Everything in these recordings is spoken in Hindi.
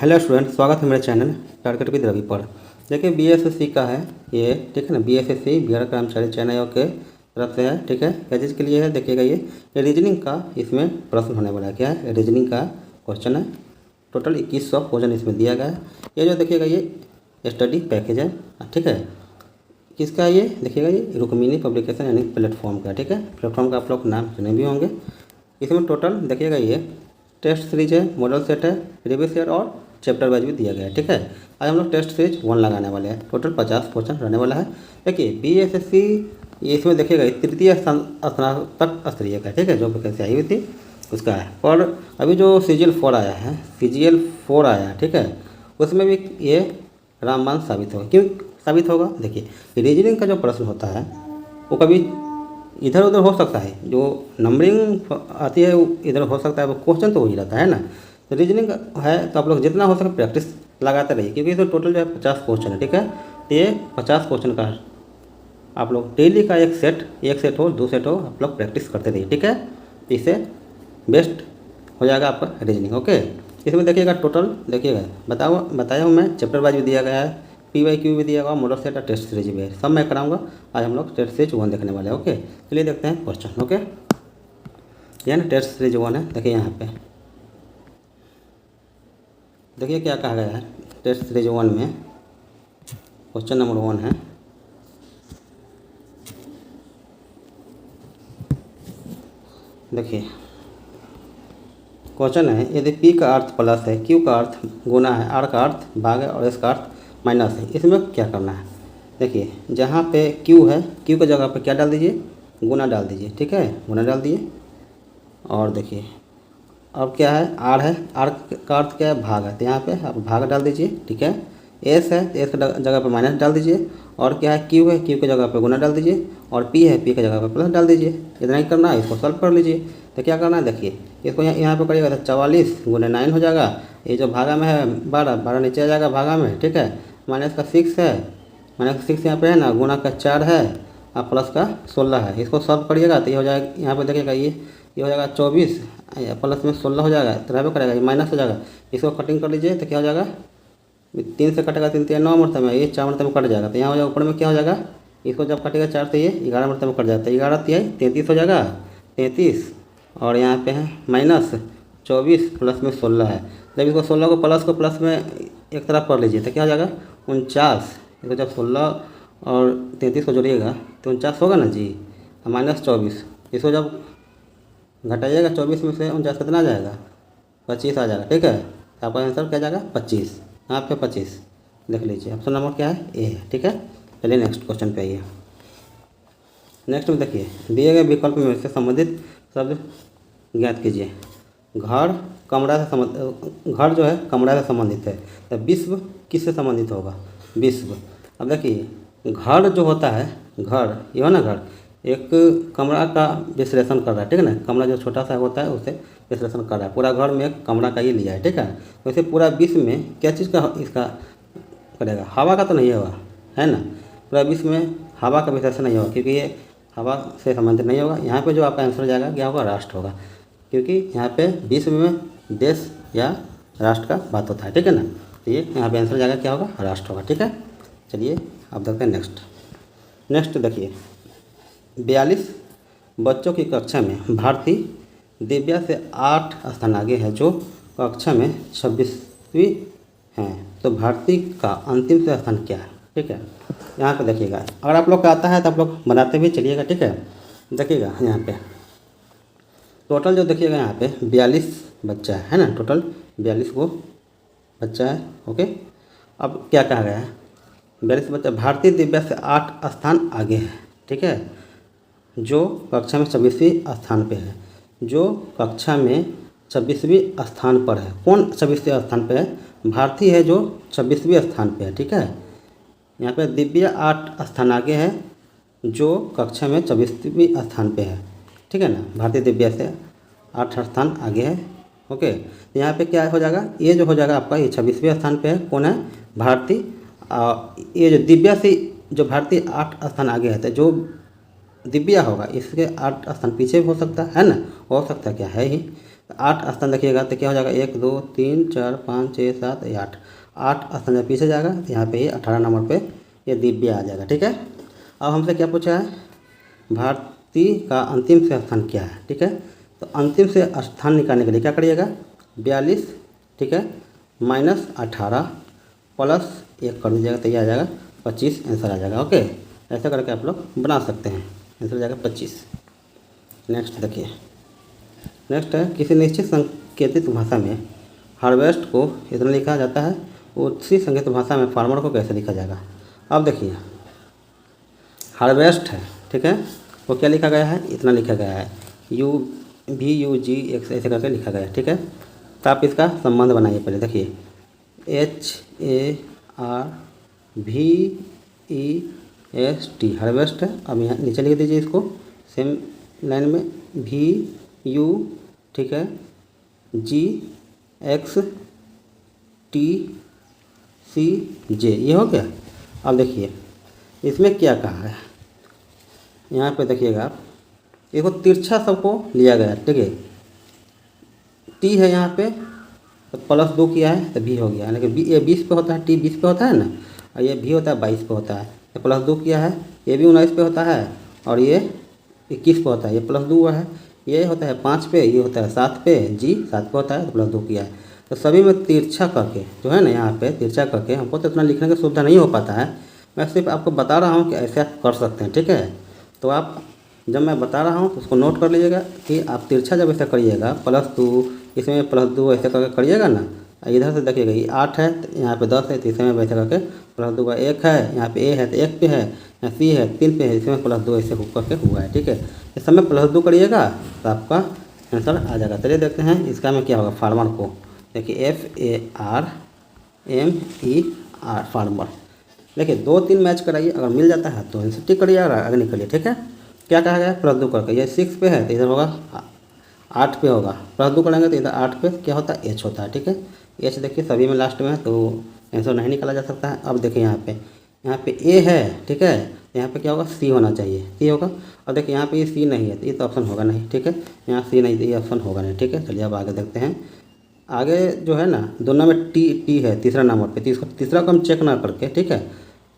हेलो स्टूडेंट, स्वागत है मेरे चैनल टारगेट विद रवि पर। देखिए बीएसएससी का है ये, ठीक है ना। बीएसएससी बिहार कर्मचारी चयन आयोग के तरफ से है, ठीक है। क्या चीज़ के लिए है देखिएगा, ये रीजनिंग का इसमें प्रश्न होने वाला है। क्या है? रीजनिंग का क्वेश्चन है। टोटल 2100 क्वेश्चन इसमें दिया गया है। ये जो देखिएगा ये स्टडी पैकेज है, ठीक है। किसका ये देखिएगा, ये रुक्मिणी पब्लिकेशन यानी प्लेटफॉर्म का, ठीक है। प्लेटफॉर्म का आप लोग नाम सुने भी होंगे। इसमें टोटल देखिएगा ये टेस्ट सीरीज है, मॉडल सेट है, रिव्यू सेट और चैप्टर वाइज भी दिया गया है, ठीक है। आज हम लोग टेस्ट सीरीज 1 लगाने वाले हैं। टोटल 50 क्वेश्चन रहने वाला है। देखिए बीएसएससी इसमें देखिएगा तृतीय स्नातक स्तरीय का, ठीक है, जो वैकेंसी आई हुई थी उसका है। और अभी जो CGL 4 आया है, CGL 4 आया है, ठीक है, उसमें भी ये रामबाण साबित होगा। क्यों साबित होगा? देखिए रीजनिंग का जो प्रश्न होता है वो कभी इधर उधर हो सकता है, जो नंबरिंग आती है वो इधर हो सकता है, वो क्वेश्चन तो वही रहता है ना। तो रीजनिंग है तो आप लोग जितना हो सके प्रैक्टिस लगाते रहिए, क्योंकि इसमें टोटल जो है 50 क्वेश्चन है, ठीक है। तो ये 50 क्वेश्चन का आप लोग डेली का एक सेट हो 2 सेट हो, आप लोग प्रैक्टिस करते रहिए, ठीक है। तो इससे बेस्ट हो जाएगा आपका रीजनिंग, ओके। इसमें देखिएगा टोटल देखिएगा बताया हूँ मैं, चैप्टर वाइज भी दिया गया है, PYQ भी दिया गया, मॉडल सेट और टेस्ट सीरीज भी है, सब मैं कराऊंगा। आज हम लोग टेस्ट सीरीज 1 देखने वाले हैं, ओके। चलिए देखते हैं क्वेश्चन, ओके। यह ना टेस्ट सीरीज 1 है। देखिए यहाँ पे देखिए क्या कहा गया है टेस्ट सीरीज 1 में। क्वेश्चन नंबर 1 है, देखिए क्वेश्चन है, यदि P का अर्थ प्लस है, Q का अर्थ गुना है, R का अर्थ भाग है और S का अर्थ माइनस है, इसमें क्या करना है? देखिए जहाँ पे Q है, Q की जगह पे क्या डाल दीजिए? गुना डाल दीजिए, ठीक है, गुना डाल दिए। और देखिए अब क्या है? R है, R का अर्थ क्या है? भाग है, तो यहाँ पे आप भाग डाल दीजिए, ठीक है। S है तो S की जगह पे माइनस डाल दीजिए। और क्या है? Q है, Q की जगह पे गुना डाल दीजिए। और P है, P की जगह पे प्लस डाल दीजिए। इतना ही करना है, इसको सॉल्व कर लीजिए। तो क्या करना है? देखिए इसको यहाँ पे करिएगा तो 44 गुने 9 हो जाएगा। ये जो भागा में है 12 नीचे आ जाएगा भागा में, ठीक है। माइनस का 6 है, माइनस का 6 यहाँ पे है ना, गुना का 4 है और प्लस का 16 है। इसको सॉल्व करिएगा तो ये हो जाएगा, यहाँ पे देखिएगा ये हो जाएगा 24, प्लस में 16 हो जाएगा, तो रहबे करेगा, ये माइनस हो जाएगा। इसको कटिंग कर लीजिए तो क्या हो जाएगा? 3 से कटेगा, 3 3 9 मरतबे में, ये 4 मरतबे में कट जाएगा। तो यहाँ हो जाएगा ऊपर में क्या हो जाएगा? इसको जब कटेगा 4 तो ये 11 मरतबे में कट जाता है, 11 3 33 हो जाएगा, 33। और यहाँ पे है माइनस 24 प्लस में 16 है। जब इसको 16 को प्लस में एक तरफ कर लीजिए तो क्या हो जाएगा? 49। इसको जब 16 और 33 को जोड़िएगा तो 49 होगा ना जी, माइनस 24। इसको जब घटाइएगा 24 में से 49 कितना आ जाएगा? 25 आ जाएगा, ठीक है। तो आपका आंसर क्या जाएगा? 25। यहाँ पे 25 देख लीजिए, ऑप्शन नंबर क्या है? ए है, ठीक है। चलिए नेक्स्ट क्वेश्चन पे आइए। नेक्स्ट में देखिए दिए गए विकल्प में से संबंधित शब्द ज्ञात कीजिए। घर कमरा से घर जो है कमरा से संबंधित है, तो विश्व किससे संबंधित होगा? विश्व। अब देखिए घर जो होता है, घर ये हो ना, घर एक कमरा का विश्लेषण कर रहा है, ठीक है ना। कमरा जो छोटा सा होता है उसे विश्लेषण कर रहा है। पूरा घर में एक कमरा का ये लिया है, ठीक है। वैसे पूरा विश्व में क्या चीज़ का इसका करेगा? हवा का तो नहीं होगा, है ना। पूरा विश्व में हवा का विश्लेषण नहीं होगा, क्योंकि ये हवा से संबंधित नहीं होगा। यहाँ पे जो आपका आंसर जाएगा क्या होगा? राष्ट्र होगा, क्योंकि यहाँ पे विश्व में देश या राष्ट्र का बात होता है, ठीक है ना। तो ये यहाँ पे आंसर जाएगा क्या होगा? राष्ट्र होगा, ठीक है। चलिए अब देखते हैं नेक्स्ट देखिए 42 बच्चों की कक्षा में भारती दिव्या से 8 स्थान आगे है, जो कक्षा में 26वीं हैं। तो भारती का अंतिम से स्थान क्या है? ठीक है, यहाँ पे देखिएगा। अगर आप लोग का आता है तो आप लोग बनाते भी चलिएगा, ठीक है। देखिएगा यहाँ पे टोटल जो देखिएगा यहाँ पे 42 बच्चा है ना, टोटल 42 को बच्चा है, ओके। अब क्या कहा गया है? 42 बच्चा भारतीय दिव्या से 8 स्थान आगे है, ठीक है, जो कक्षा में 26वीं स्थान पे है। जो कक्षा में 26वीं स्थान पर है। कौन 26वें स्थान पे है? भारती है जो 26वें स्थान पे है, ठीक है। यहाँ पे दिव्या 8 स्थान आगे है, जो कक्षा में 26वीं स्थान पे है, ठीक है ना। भारतीय दिव्या से 8 स्थान आगे है, ओके। तो यहाँ पे क्या हो जाएगा? ये जो हो जाएगा आपका, ये 26वें स्थान पे है। कौन है? भारती। ये जो दिव्या से जो भारती 8 स्थान आगे है, तो जो दिव्या होगा इसके 8 स्थान पीछे भी हो सकता है ना, हो सकता है, क्या है ही। 8 स्थान देखिएगा तो क्या हो जाएगा, 1 2 3 4 5 6 7 8, 8 स्थान जब पीछे जाएगा तो यहाँ पे ये 18 नंबर पे ये दिव्या आ जाएगा। ठीक है, अब हमसे क्या पूछा है, भारती का अंतिम से स्थान क्या है। ठीक है, तो अंतिम से स्थान निकालने के लिए क्या करिएगा, 42, ठीक है, -18 प्लस 1 कर दीजिएगा तो ये आ जाएगा 25 आंसर आ जाएगा। ओके, ऐसा करके आप लोग बना सकते हैं, आंसर आ जाएगा 25। नेक्स्ट देखिए, नेक्स्ट है किसी निश्चित संकेतित भाषा में हार्वेस्ट को इतना लिखा जाता है, उसी संकेतित भाषा में फार्मर को कैसे लिखा जाएगा। अब देखिए हार्वेस्ट है, ठीक है, वो क्या लिखा गया है, इतना लिखा गया है, VUG ऐसे करके लिखा गया है। ठीक है, तो आप इसका संबंध बनाइए पहले। देखिए HARVEST हार्वेस्ट है। अब यहाँ नीचे लिख दीजिए इसको सेम लाइन में VU, ठीक है, GXTCJ, ये हो गया। अब देखिए इसमें क्या कहा है, यहाँ पे देखिएगा आप, देखो तिरछा सबको लिया गया है। ठीक है, T है यहाँ पे तो +2 किया है तो V हो गया, यानी कि ये 20 पे होता है, T 20 पे होता है ना, और ये V होता है 22 पे होता है, तो +2 किया है, ये भी 19 पे होता है और ये 21 पे होता है, ये +2 हुआ है, ये होता है 5 पे, ये होता है 7 पे, G 7 पे होता है तो +2 किया है। तो सभी में तिरछा करके जो है ना, यहाँ पे तिरछा करके, हमको तो इतना लिखने की सुविधा नहीं हो पाता है, मैं सिर्फ आपको बता रहा हूँ कि ऐसे आप कर सकते हैं। ठीक है, तो आप जब मैं बता रहा हूँ तो उसको नोट कर लीजिएगा कि आप तिरछा जब ऐसा करिएगा +2, इसमें +2 ऐसे करके करिएगा ना, इधर से देखिएगा ये 8 है तो यहाँ पे 10 है, तो इसमें वैसे करके +2 का 1 है, यहाँ पे A है तो 1 पे है, यहाँ C है 3 पे है, इसमें +2 ऐसे करके हुआ है। ठीक है, इस समय +2 करिएगा तो आपका आंसर आ जाएगा। चलिए देखते हैं इसका में क्या होगा, फार्मर को देखिए FARMER फार्मर। देखिए 2-3 मैच कराइए, अगर मिल जाता है तो आंसर टिक करिए, अगर निकलिए। ठीक है, क्या कहा गया, +2 करके, ये 6 पे है तो इधर होगा 8 पे होगा, +2 करेंगे तो इधर 8 पे क्या होता है, H होता है। ठीक है, H देखिए सभी में लास्ट में है तो आंसर नहीं निकाला जा सकता है। अब देखिए यहाँ पे A है, ठीक है, यहाँ पे क्या होगा, C होना चाहिए, C होगा। अब देखिए यहाँ पे ये C नहीं है तो ये तो ऑप्शन होगा नहीं। ठीक है, यहाँ C नहीं तो ये ऑप्शन होगा नहीं। ठीक है, चलिए अब आगे देखते हैं। आगे जो है ना, दोनों में T है तीसरा नंबर पे, तीसरा को हम चेक ना करके, ठीक है,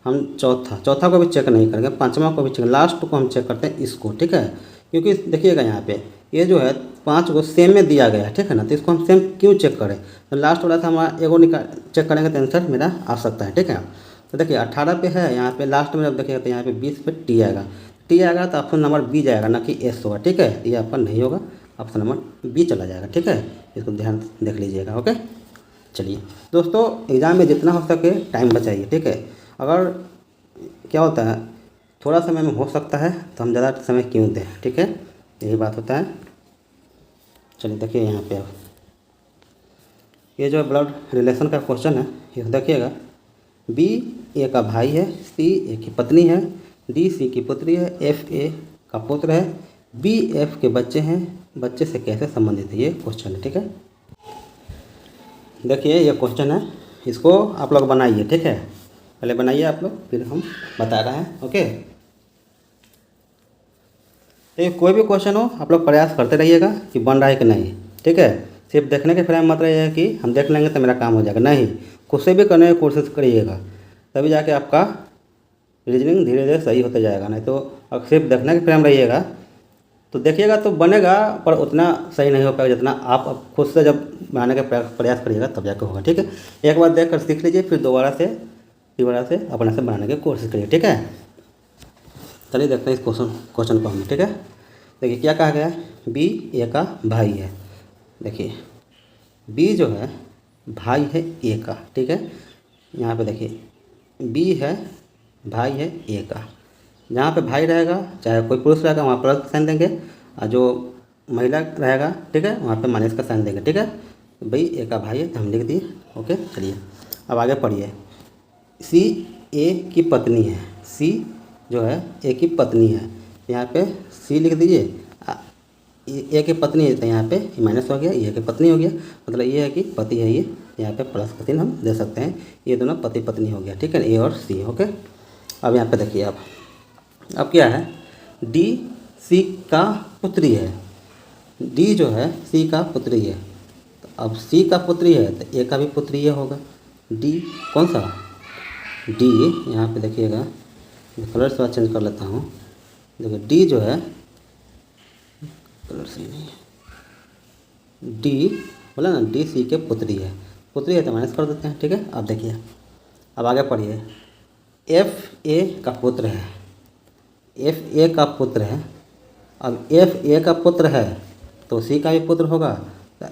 हम चौथा को भी चेक नहीं करेंगे, पाँचवा को भी चेक, लास्ट को हम चेक करते हैं इसको। ठीक है, क्योंकि देखिएगा यहाँ पे ये जो है 5 को सेम में दिया गया है, ठीक है ना, तो इसको हम सेम क्यों चेक करें, तो लास्ट वाला था हमारा एगो चेक करेंगे तो आंसर मेरा आ सकता है। ठीक है, तो देखिए 18 पे है, यहाँ पे लास्ट में जब देखिएगा तो यहाँ पे 20 पे T आएगा, T आएगा तो ऑप्शन नंबर B जाएगा ना कि S होगा। ठीक है, ये आपका नहीं होगा, ऑप्शन नंबर B चला जाएगा। ठीक है, इसको ध्यान देख लीजिएगा। ओके, चलिए दोस्तों, एग्ज़ाम में जितना हो सके टाइम बचाइए। ठीक है, अगर क्या होता है थोड़ा समय में हो सकता है तो हम ज़्यादा समय क्यों दें। ठीक है, यही बात होता है। चलिए देखिए यहाँ पे अब ये जो ब्लड रिलेशन का क्वेश्चन है, ये देखिएगा, B A का भाई है, C A की पत्नी है, D C की पुत्री है, F A का पुत्र है, B F के बच्चे हैं, बच्चे से कैसे संबंधित है, ये क्वेश्चन है। ठीक है, देखिए ये क्वेश्चन है, इसको आप लोग बनाइए। ठीक है, पहले बनाइए आप लोग, फिर हम बता रहे हैं। ओके, तो कोई भी क्वेश्चन हो आप लोग प्रयास करते रहिएगा कि बन रहा है कि नहीं। ठीक है, सिर्फ देखने के फ्रेम मत रहिएगा कि हम देख लेंगे तो मेरा काम हो जाएगा, नहीं, खुद से भी करने की कोशिश करिएगा, तभी जाके आपका रीजनिंग धीरे धीरे सही होता जाएगा। नहीं तो अगर सिर्फ देखने के फ्रेम रहिएगा तो देखिएगा तो बनेगा, पर उतना सही नहीं हो पाएगा जितना आप खुद से जब बनाने का प्रयास करिएगा तब जाकर होगा। ठीक है, एक बार देख कर सीख लीजिए, फिर दोबारा से अपने से बनाने की कोशिश करिए। ठीक है, चलिए देखते हैं इस क्वेश्चन को हम। ठीक है, देखिए क्या कहा गया है, B A का भाई है। देखिए B जो है भाई है A का। ठीक है, यहाँ पे देखिए B है, भाई है A का, जहाँ पे भाई रहेगा चाहे कोई पुरुष रहेगा वहाँ प्लस का साइन देंगे, और जो महिला रहेगा, ठीक है, वहाँ पे माइनस का साइन देंगे। ठीक है, तो भाई A का भाई है तो हम लिख दिए। ओके, चलिए अब आगे पढ़िए। C A की पत्नी है, C जो है A की पत्नी है, यहाँ पे C लिख दीजिए, A की पत्नी है तो यहाँ पे माइनस हो गया, ये की पत्नी हो गया, मतलब ये है कि पति है, ये यहाँ पे प्लस का चिन्ह हम दे सकते हैं, ये दोनों पति पत्नी हो गया। ठीक है, A और C। ओके, अब यहाँ पे देखिए अब क्या है, D C का पुत्री है, डी जो है सी का पुत्री है, तो अब सी का पुत्री है तो ए का भी पुत्री ये होगा। डी कौन सा, डी यहाँ पे देखिएगा, मैं कलर थोड़ा चेंज कर लेता हूँ। देखिए डी जो है, कलर सही नहीं है, डी बोला ना, डी सी के पुत्री है, पुत्री है तो माइनस कर देते हैं, ठीक है। अब देखिए, अब आगे पढ़िए, एफ ए का पुत्र है, एफ ए का पुत्र है। अब एफ ए का पुत्र है तो सी का भी पुत्र होगा,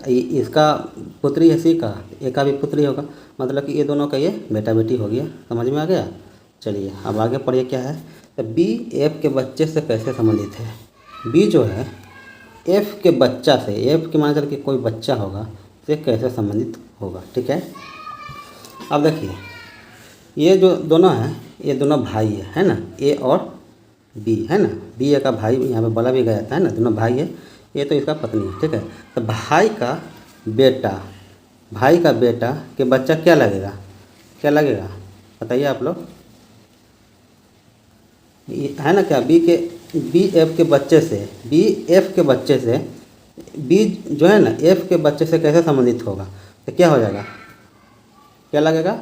इसका पुत्री है सी का, ए का भी पुत्री होगा, मतलब कि ये दोनों का ये बेटा बेटी हो गया। समझ में आ गया। चलिए अब आगे पढ़िए क्या है, तो बी एफ के बच्चे से कैसे संबंधित है। बी जो है एफ के बच्चा से, एफ के मान चल कि कोई बच्चा होगा, से कैसे संबंधित होगा, ठीक है। अब देखिए, ये जो दोनों हैं ये दोनों भाई है ना, ए और बी है ना, बी ए का भाई यहाँ पे बोला भी गया था, है ना, दोनों भाई है। ये तो इसका पत्नी है, ठीक है। तो भाई का बेटा, भाई का बेटा के बच्चा क्या लगेगा, क्या लगेगा बताइए आप लोग, है ना क्या, बी एफ के बच्चे से, बी एफ के बच्चे से, बी जो है ना एफ के बच्चे से कैसे संबंधित होगा, तो क्या हो जाएगा, क्या लगेगा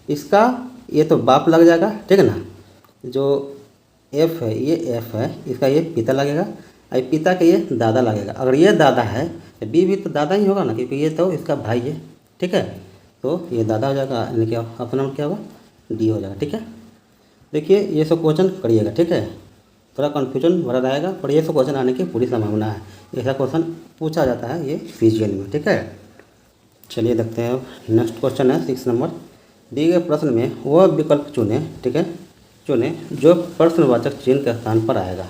इसका, ये तो बाप लग जाएगा, ठीक है ना। जो एफ है, ये एफ है, इसका ये पिता लगेगा, और पिता के ये दादा लगेगा। अगर ये दादा है तो बी भी तो दादा ही होगा ना, क्योंकि ये तो इसका भाई है, ठीक है। तो ये दादा हो जाएगा, यानी कि अपना नाम क्या होगा, डी हो जाएगा, ठीक है। देखिए ये सब क्वेश्चन करिएगा, ठीक है। थोड़ा कन्फ्यूजन भरा रहेगा, पर ये सब क्वेश्चन आने की पूरी संभावना है। ऐसा क्वेश्चन पूछा जाता है ये सीजीएल में, ठीक है। चलिए देखते हैं, अब नेक्स्ट क्वेश्चन है 6 नंबर। दिए गए प्रश्न में वह विकल्प चुने, ठीक है, चुने जो प्रश्नवाचक चिन्ह के स्थान पर आएगा।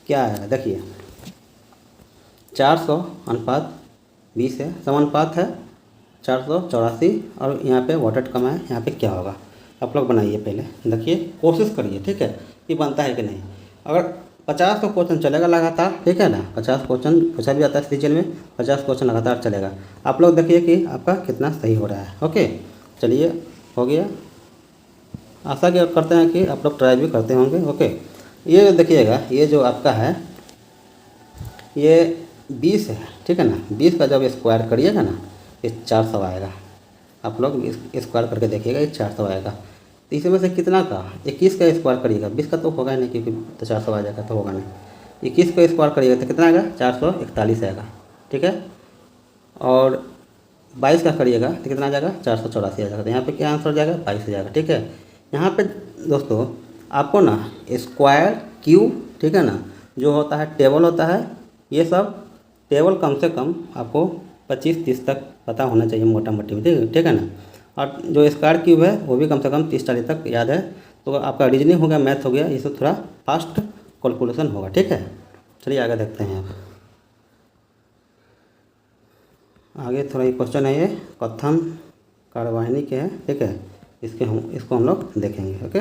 क्या आएगा देखिए, 400:20 है, समानुपात है 484, और यहाँ पे वोटेड कम है, यहाँ पे क्या होगा आप लोग बनाइए, पहले देखिए कोशिश करिए, ठीक है, कि बनता है कि नहीं। अगर 50 का क्वेश्चन चलेगा लगातार, ठीक है ना, 50 क्वेश्चन पूछा भी जाता है सीजन में, 50 क्वेश्चन लगातार चलेगा। आप लोग देखिए कि आपका कितना सही हो रहा है। ओके चलिए, हो गया। आशा क्या करते हैं कि आप लोग ट्राई भी करते होंगे। ओके, ये देखिएगा, ये जो आपका है ये 20 है, ठीक है ना। 20 का जब स्क्वायर करिएगा ना, ये 400 आएगा। आप लोग स्क्वायर करके देखिएगा, ये 400 आएगा। तो इसमें से कितना का, 21 का स्क्वायर करिएगा, 20 का तो होगा ही नहीं, क्योंकि तो 400 आ जाएगा, तो होगा नहीं। 21 का स्क्वायर करिएगा तो कितना आएगा, 441 आएगा, ठीक है। और 22 का करिएगा तो कितना आ जाएगा, 484 आ जाएगा। तो यहाँ पे क्या आंसर हो जाएगा, 22 आ जाएगा, ठीक है। यहाँ पे दोस्तों आपको ना स्क्वायर क्यूब, ठीक है ना, जो होता है टेबल होता है, ये सब टेबल कम से कम आपको 25-30 तक पता होना चाहिए मोटा मोटी, ठीक है ना। और जो स्क्वायर क्यूब है वो भी कम से कम 30-40 तक याद है। तो आपका रीजनिंग हो गया, मैथ हो गया, ये सब थोड़ा फास्ट कैलकुलेशन होगा, ठीक है। चलिए आगे देखते हैं। आप आगे थोड़ा ये क्वेश्चन है, ये कथन कार्यवाहिनी के है, ठीक है। इसको हम लोग देखेंगे। ओके,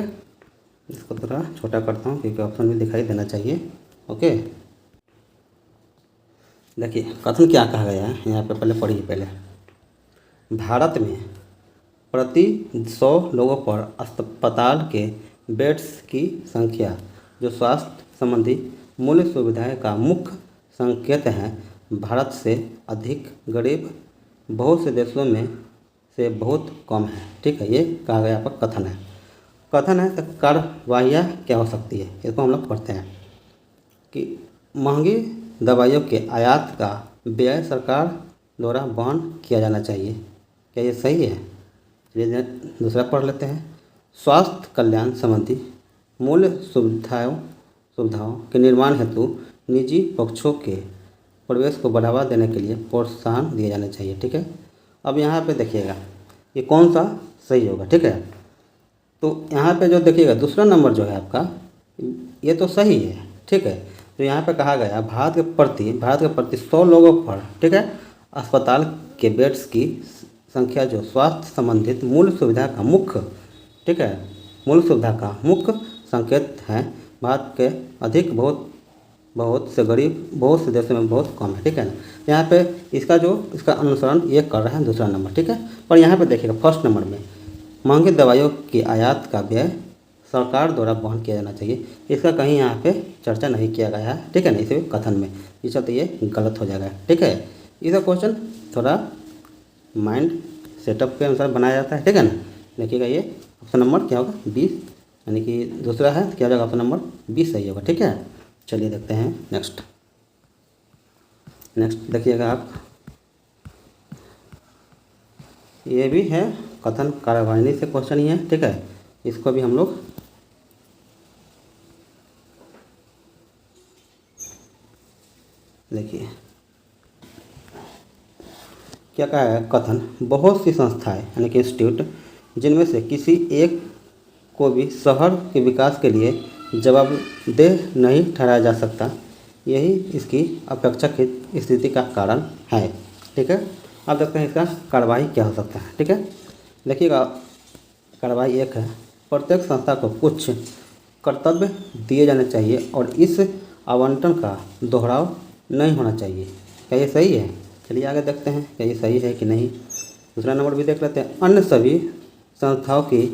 इसको थोड़ा छोटा करता हूँ क्योंकि ऑप्शन भी दिखाई देना चाहिए। ओके, देखिए कथन क्या कहा गया है यहाँ पे, पहले पढ़िए। पहले, भारत में प्रति 100 लोगों पर अस्पताल के बेड्स की संख्या जो स्वास्थ्य संबंधी मूल्य सुविधाएं का मुख्य संकेत है, भारत से अधिक गरीब बहुत से देशों में से बहुत कम है, ठीक है। ये कहा गया आपका कथन है। कथन है तो कार्यवाहियाँ क्या हो सकती है, इसको हम लोग पढ़ते हैं कि महंगी दवाइयों के आयात का व्यय सरकार द्वारा वहन किया जाना चाहिए। क्या ये सही है? चलिए दूसरा पढ़ लेते हैं। स्वास्थ्य कल्याण संबंधी मूल्य सुविधाओं के निर्माण हेतु निजी पक्षों के प्रवेश को बढ़ावा देने के लिए प्रोत्साहन दिए जाने चाहिए, ठीक है। अब यहाँ पे देखिएगा ये कौन सा सही होगा, ठीक है। तो यहाँ पे जो देखिएगा दूसरा नंबर जो है आपका, ये तो सही है, ठीक है। तो यहाँ पे कहा गया भारत के प्रति 100 लोगों पर, ठीक है, अस्पताल के बेड्स की संख्या जो स्वास्थ्य संबंधित मूल सुविधा का मुख्य, ठीक है, मूल सुविधा का मुख्य संकेत है, भारत के अधिक बहुत से गरीब बहुत से देशों में बहुत कम है, ठीक है ना। यहाँ पे इसका अनुसरण ये कर रहा है दूसरा नंबर, ठीक है। पर यहाँ पे देखिएगा फर्स्ट नंबर में महंगी दवाइयों की आयात का व्यय सरकार द्वारा वहन किया जाना चाहिए, इसका कहीं यहाँ पे चर्चा नहीं किया गया है, ठीक है ना, इसे कथन में, इस चलते ये गलत हो जाएगा, ठीक है। इसका क्वेश्चन थोड़ा माइंड सेटअप के अनुसार बनाया जाता है, ठीक है ना। देखिएगा ये ऑप्शन नंबर क्या होगा 20, यानी कि दूसरा है, क्या हो जाएगा ऑप्शन नंबर 20 सही होगा, ठीक है। चलिए देखते हैं नेक्स्ट देखिएगा आप, ये भी है कथन कार्यवाही से क्वेश्चन ही है, ठीक है। इसको भी हम लोग देखिए क्या कहा है, कथन बहुत सी संस्थाएं यानी कि इंस्टीट्यूट जिनमें से किसी एक को भी शहर के विकास के लिए जवाबदेह नहीं ठहराया जा सकता, यही इसकी अपेक्षाकृत स्थिति का कारण है, ठीक है। अब देखते हैं इसका कार्रवाई क्या हो सकता है, ठीक है। देखिएगा कार्रवाई एक है, प्रत्येक संस्था को कुछ कर्तव्य दिए जाने चाहिए और इस आवंटन का दोहराव नहीं होना चाहिए। क्या ये सही है? चलिए आगे देखते हैं क्या ये सही है कि नहीं। दूसरा नंबर भी देख लेते हैं, अन्य सभी संस्थाओं की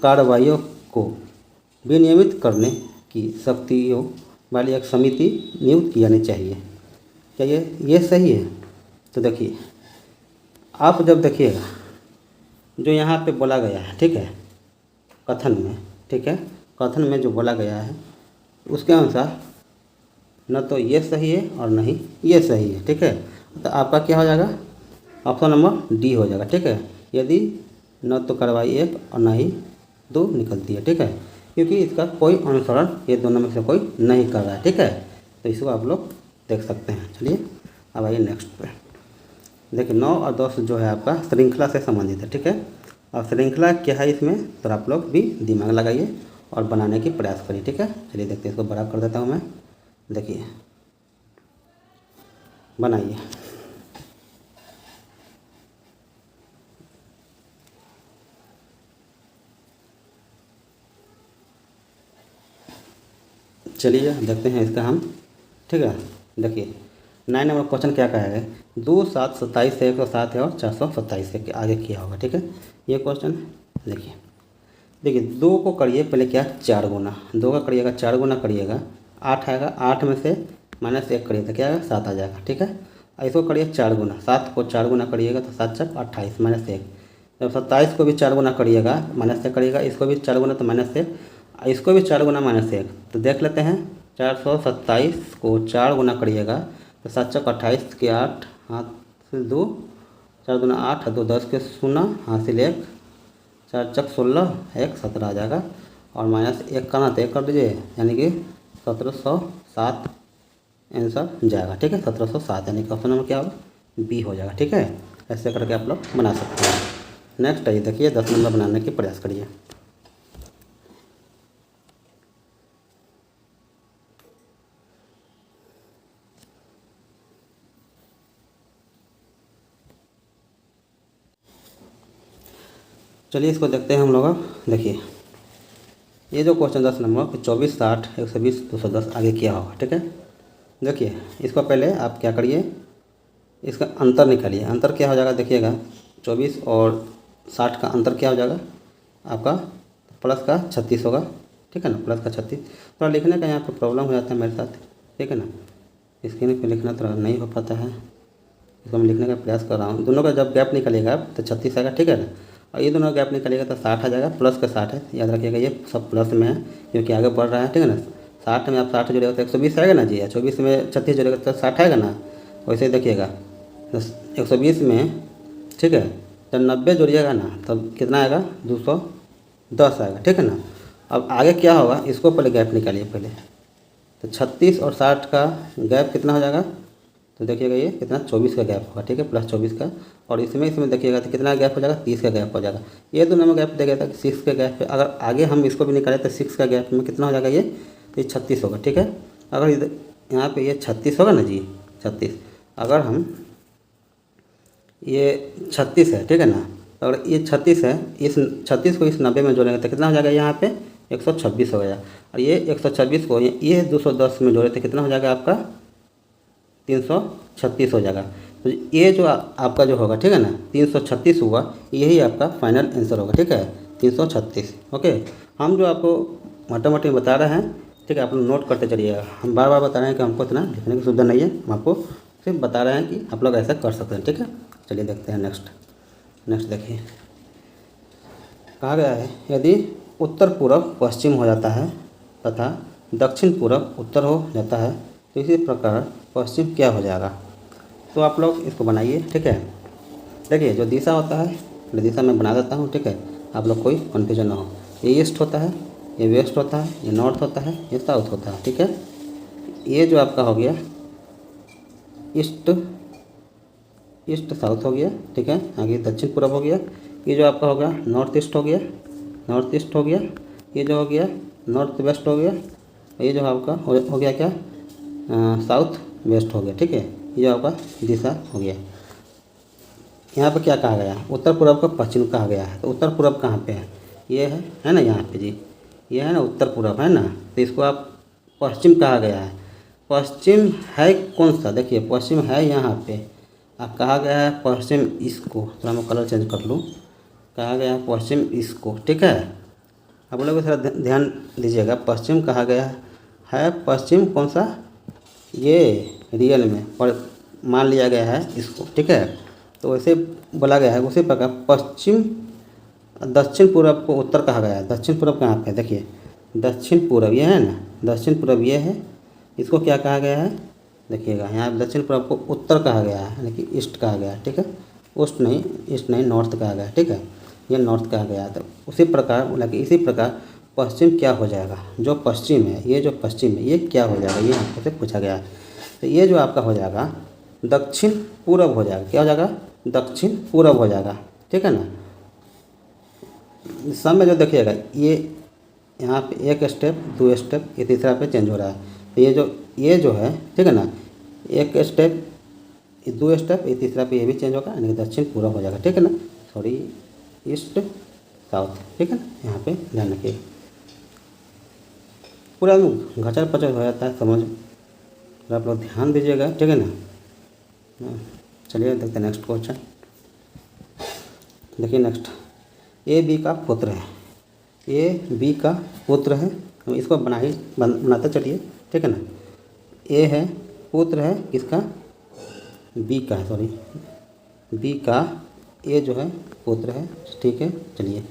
कार्रवाइयों को विनियमित करने की शक्तियों वाली एक समिति नियुक्त की जानी चाहिए। क्या ये सही है? तो देखिए आप जब देखिएगा जो यहाँ पे बोला गया है, ठीक है, कथन में, ठीक है, कथन में जो बोला गया है उसके अनुसार न तो ये सही है और न ही ये सही है, ठीक है। तो आपका क्या हो जाएगा, ऑप्शन नंबर डी हो जाएगा, ठीक है। यदि न तो कार्रवाई एक और न ही 2 निकलती है, ठीक है, क्योंकि इसका कोई अनुसरण ये दोनों में से कोई नहीं कर रहा है, ठीक है। तो इसको आप लोग देख सकते हैं। चलिए अब आइए नेक्स्ट पे। देखिए 9 और 10 जो है आपका श्रृंखला से संबंधित है, ठीक है। अब श्रृंखला क्या है इसमें, तो आप लोग भी दिमाग लगाइए और बनाने की प्रयास करिए, ठीक है। चलिए देखते हैं, इसको बड़ा कर देता हूँ मैं। देखिए बनाइए। चलिए देखते हैं इसका हम, ठीक है। देखिए 9 नंबर क्वेश्चन क्या कहा है, 2 7 27 से 107 है और 427 से आगे किया होगा, ठीक है। ये क्वेश्चन देखिए 2 को करिए पहले क्या 4 गुना, 2 का करिएगा 4 गुना करिएगा 8 आएगा, 8 में से -1 करिए तो क्या आएगा 7 आ जाएगा, ठीक है। इसको करिए 4 गुना, 7 को 4 गुना करिएगा तो 7 × 28 -1। जब 27 को भी 4 गुना करिएगा -1 करिएगा, इसको भी 4 गुना तो -1, इसको भी 4 गुना -1। तो देख लेते हैं 427 को 4 गुना करिएगा तो 7 × 28 के 8, हाथ से 2, 4 दूना 8, 2 10 के 0, हासिल 1, 4 × 16, 1 17 आ जाएगा और -1 करना तो 1 कर दीजिए, यानी कि 1707 आंसर जाएगा, ठीक है। 1707 यानी कि ऑप्शन नंबर क्या होगा बी हो जाएगा, ठीक है। ऐसे करके आप लोग बना सकते हैं। नेक्स्ट आइए देखिए 10 नंबर बनाने की प्रयास करिए। चलिए इसको देखते हैं हम लोग। देखिए ये जो क्वेश्चन 10 नंबर 24 60 120 210 आगे किया होगा, ठीक है। देखिए इसको पहले आप क्या करिए, इसका अंतर निकालिए। अंतर क्या हो जाएगा देखिएगा, 24 और 60 का अंतर क्या हो जाएगा आपका प्लस का 36 होगा, ठीक है ना, प्लस का 36। थोड़ा लिखने का यहाँ पर प्रॉब्लम हो जाता है मेरे साथ, ठीक है ना, स्क्रीन पे लिखना थोड़ा नहीं हो पाता है, इसको मैं लिखने का प्रयास कर रहा हूँ। दोनों का जब गैप निकलेगा तो 36 आएगा, ठीक है ना, और ये दोनों गैप निकलेगा तो 60 आ जाएगा, प्लस का 60 है, याद रखिएगा ये सब प्लस में है क्योंकि आगे बढ़ रहा है, ठीक है ना। 60 में आप 60 जोड़ेगा तो 120 आएगा ना जी, 24 में 36 जोड़ेगा तो 60 आएगा ना। वैसे ही देखिएगा 120 में, ठीक है, जब 90 जोड़िएगा ना तब कितना आएगा 210 आएगा, ठीक है ना। अब आगे क्या होगा, इसको पहले गैप निकालिए पहले, तो 36 और 60 का गैप कितना हो जाएगा, तो देखिएगा ये कितना 24 का गैप होगा, ठीक है, प्लस 24 का। और इसमें देखिएगा तो कितना गैप हो जाएगा 30 का गैप हो जाएगा। ये दोनों में गैप देगा था 6 के गैप पे, अगर आगे हम इसको भी निकालें तो 6 का गैप में कितना हो जाएगा ये 36 होगा, ठीक है। अगर यहाँ पे ये 36 होगा ना जी, 36, अगर हम ये 36 है, ठीक है ना, अगर ये 36 है, इस 36 को इस 90 में जोड़ेंगे तो कितना हो जाएगा यहाँ पे 126 हो गया, और ये 126 को ये 210 में जोड़े तो कितना हो जाएगा आपका 336 हो जाएगा। तो ये जो आपका जो होगा, ठीक है ना, 336 हुआ, यही आपका फाइनल आंसर होगा, ठीक है, 336, ओके। हम जो आपको मोटा मोटी बता रहे हैं, ठीक है, आप लोग नोट करते चलिएगा। हम बार बार बता रहे हैं कि हमको इतना लिखने की सुविधा नहीं है, हम आपको सिर्फ बता रहे हैं कि आप लोग ऐसा कर सकते हैं, ठीक है। चलिए देखते हैं नेक्स्ट देखिए, कहा गया है यदि उत्तर पूर्व पश्चिम हो जाता है तथा दक्षिण पूर्व उत्तर हो जाता है तो इसी प्रकार पश्चिम क्या हो जाएगा। तो आप लोग इसको बनाइए, ठीक है। देखिए जो दिशा होता है, मैं दिशा में बना देता हूँ, ठीक है, आप लोग कोई कन्फ्यूजन ना हो। ये ईस्ट होता है, ये वेस्ट होता है, ये नॉर्थ होता है, ये साउथ होता है, ठीक है। ये जो आपका हो गया ईस्ट साउथ हो गया, ठीक है। आगे दक्षिण पूर्व हो गया। ये जो आपका हो गया नॉर्थ ईस्ट हो गया, ये जो हो गया नॉर्थ वेस्ट हो गया। ये जो आपका हो गया क्या, साउथ वेस्ट हो गया, ठीक है। ये जो आपका दिशा हो गया। यहाँ पे क्या कहा गया है, उत्तर पूर्व को पश्चिम कहा गया है। तो उत्तर पूर्व कहाँ पे है, ये है ना, यहाँ पे जी, ये है ना उत्तर पूर्व, है ना। तो इसको आप पश्चिम कहा गया है। पश्चिम है कौन सा, देखिए पश्चिम है यहाँ पे, अब कहा गया है पश्चिम इसको, थोड़ा मैं कलर चेंज कर लूँ, कहा गया है पश्चिम इसको, ठीक है। आप लोग थोड़ा ध्यान दीजिएगा, पश्चिम कहा गया है पश्चिम कौन सा, ये रियल में पर मान लिया गया है इसको, ठीक है। तो वैसे बोला गया है, उसी प्रकार पश्चिम दक्षिण पूर्व को उत्तर कहा गया है। दक्षिण पूर्व कहाँ पे, देखिए दक्षिण पूर्व ये है ना, दक्षिण पूर्व ये है, इसको क्या कहा गया है, देखिएगा यहाँ दक्षिण पूर्व को उत्तर कहा गया है, यानी कि ईस्ट कहा गया है, ठीक है। ईस्ट नहीं नॉर्थ कहा गया है, ठीक है, ये नॉर्थ कहा गया है। तो उसी प्रकार बोला कि इसी प्रकार पश्चिम क्या हो जाएगा, जो पश्चिम है, ये जो पश्चिम है ये क्या हो जाएगा, ये हमसे पूछा गया है। तो ये जो आपका हो जाएगा दक्षिण पूर्व हो जाएगा, क्या हो जाएगा, दक्षिण पूर्व हो जाएगा, ठीक है ना। सब में जो देखिएगा ये यहाँ पे एक स्टेप, दो स्टेप, ये तीसरा पे चेंज हो रहा है। तो ये जो है, ठीक है ना, एक स्टेप, दो स्टेप, ये तीसरा पे ये भी चेंज होगा, यानी कि दक्षिण पूर्व हो जाएगा, ठीक है ना। सॉरी ईस्ट साउथ, ठीक है ना, यहाँ पे ध्यान रखिए। पूरा घचर पचर हो जाता है समझ, आप लोग ध्यान दीजिएगा, ठीक है ना। चलिए देखते हैं नेक्स्ट क्वेश्चन। देखिए नेक्स्ट, ए बी का पुत्र है, ए बी का पुत्र है, हम इसको बनाते चलिए, ठीक है ना। ए है पुत्र है किसका, बी का, सॉरी बी का, ए जो है पुत्र है, ठीक है। चलिए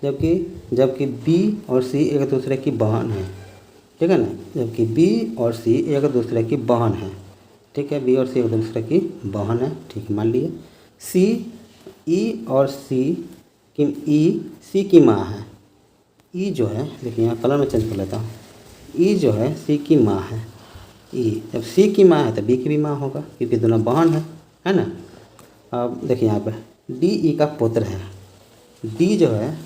जबकि बी और सी एक दूसरे की बहन है, ठीक है ना, जबकि बी और सी एक दूसरे की बहन है, ठीक है, बी और सी एक दूसरे की बहन है, ठीक है, मान लिए। सी ई और सी की माँ है, ई जो है, देखिए यहाँ कलर में चेंज कर लेता हूँ, ई जो है सी की माँ है। ई जब सी की माँ है तो बी की भी माँ होगा, क्योंकि दोनों बहन है ना। अब देखिए यहाँ पे डी ई का पुत्र है, डी जो है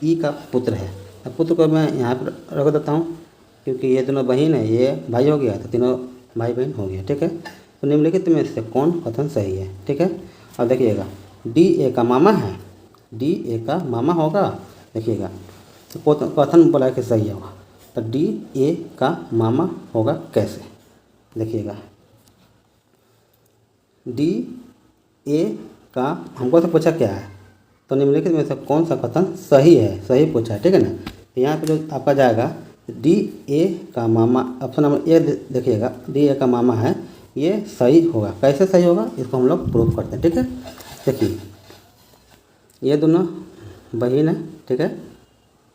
ई का पुत्र है। अब पुत्र को मैं यहाँ पर रख देता हूँ, क्योंकि ये दोनों बहन है, ये भाई हो गया, तो तीनों भाई बहन हो गया, ठीक है। तो निम्नलिखित में से कौन कथन सही है, ठीक है। अब देखिएगा डी ए का मामा है, डी ए का मामा होगा, देखिएगा तो कथन बोला कि सही होगा। तो डी ए का मामा होगा कैसे, देखिएगा डी ए का, हमको तो पूछा क्या है, तो निम्नलिखित में से कौन सा कथन सही है, सही पूछा है, ठीक है ना। तो यहाँ पे जो आपका जाएगा डी ए का मामा, ऑप्शन नंबर ए देखिएगा, डी ए का मामा है, ये सही होगा। कैसे सही होगा, इसको हम लोग प्रूफ करते हैं, ठीक है। देखिए ये दोनों बहन है, ठीक है,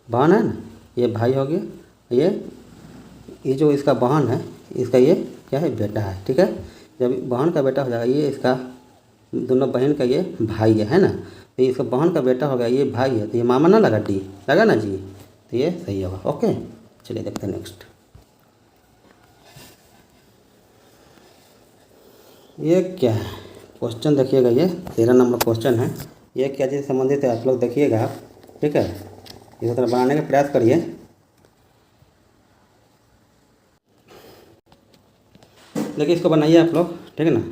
बहन है ना, ये भाई हो गया, ये जो इसका बहन है, इसका ये क्या है, बेटा है, ठीक है। जब बहन का बेटा हो जाएगा, ये इसका दोनों बहन का ये भाई है ना, तो इसका बहन का बेटा हो गया, ये भाई है, तो ये मामा ना लगा, डी लगा ना जी, तो ये सही होगा। ओके चलिए देखते हैं नेक्स्ट। ये क्या है क्वेश्चन, देखिएगा ये 13 नंबर क्वेश्चन है। ये क्या चीज़ संबंधित है आप लोग देखिएगा आप, ठीक है, इस तरह बनाने का प्रयास करिए। देखिए इसको बनाइए आप लोग, ठीक है ना।